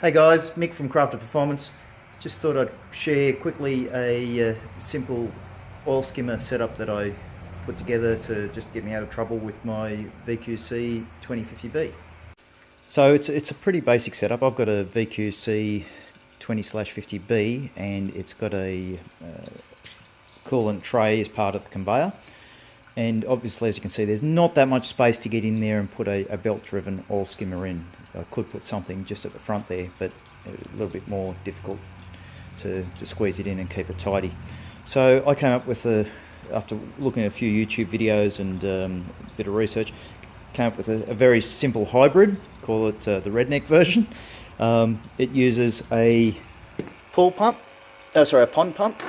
Hey guys, Mick from Crafted Performance. Just thought I'd share quickly a simple oil skimmer setup that I put together to just get me out of trouble with my VQC 2050B. So it's a pretty basic setup. I've got a VQC 20/50B and it's got a coolant tray as part of the conveyor. And obviously, as you can see, there's not that much space to get in there and put a belt-driven oil skimmer in. I could put something just at the front there, but a little bit more difficult to squeeze it in and keep it tidy. So I came up with after looking at a few YouTube videos and a bit of research, came up with a very simple hybrid, call it the redneck version. It uses a pond pump.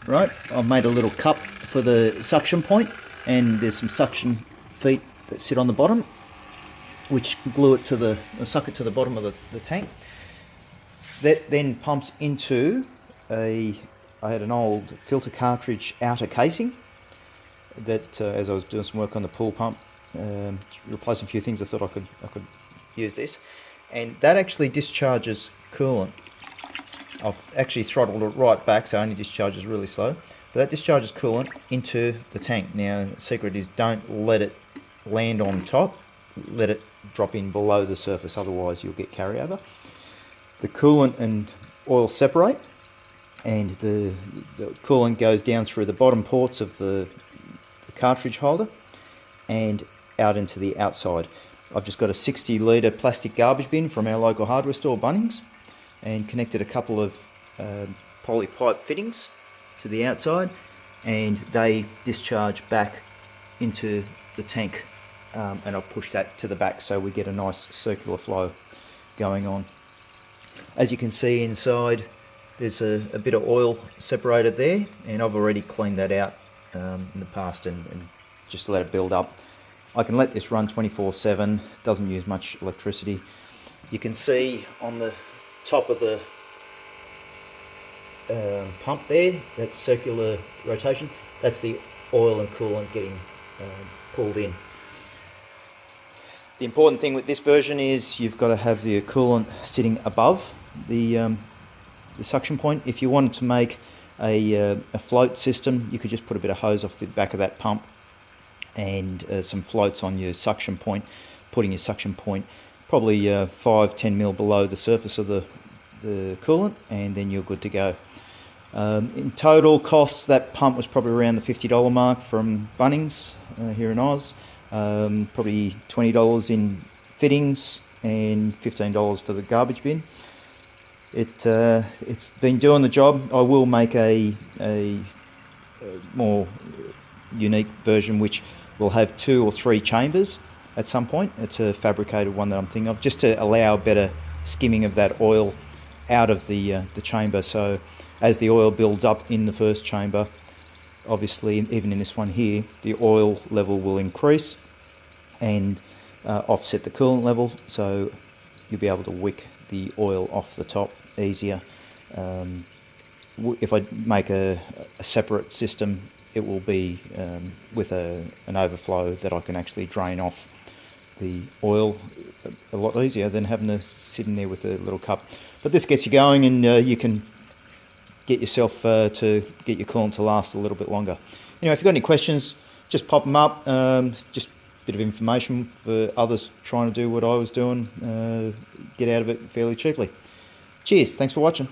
Right, I've made a little cup for the suction point, and there's some suction feet that sit on the bottom, which glue it to suck it to the bottom of the tank. That then pumps into I had an old filter cartridge outer casing that as I was doing some work on the pool pump, replacing a few things, I thought I could use this, and that actually discharges coolant. I've actually throttled it right back, so it only discharges really slow. But that discharges coolant into the tank. Now, the secret is don't let it land on top. Let it drop in below the surface, otherwise you'll get carryover. The coolant and oil separate, and the coolant goes down through the bottom ports of the cartridge holder and out into the outside. I've just got a 60-litre plastic garbage bin from our local hardware store, Bunnings, and connected a couple of poly pipe fittings to the outside, and they discharge back into the tank, and I've pushed that to the back so we get a nice circular flow going on. As you can see inside, there's a bit of oil separated there, and I've already cleaned that out in the past and just let it build up. I can let this run 24/7, doesn't use much electricity. You can see on the top of the pump there, that circular rotation, that's the oil and coolant getting pulled in. The important thing with this version is you've got to have the coolant sitting above the suction point. If you wanted to make a float system, you could just put a bit of hose off the back of that pump and some floats on your suction point, putting your suction point probably 5-10 mil below the surface of the coolant, and then you're good to go. In total costs, that pump was probably around the $50 mark from Bunnings here in Oz. Probably $20 in fittings and $15 for the garbage bin. It's been doing the job. I will make a more unique version which will have 2 or 3 chambers at some point. It's a fabricated one that I'm thinking of, just to allow better skimming of that oil out of the chamber. So as the oil builds up in the first chamber, obviously even in this one here, the oil level will increase and offset the coolant level, so you'll be able to wick the oil off the top easier. If I make a separate system, it will be with an overflow that I can actually drain off the oil a lot easier than having to sit in there with a little cup. But this gets you going, and you can get yourself to get your coolant to last a little bit longer. Anyway, if you've got any questions, just pop them up. Just a bit of information for others trying to do what I was doing, get out of it fairly cheaply. Cheers, thanks for watching.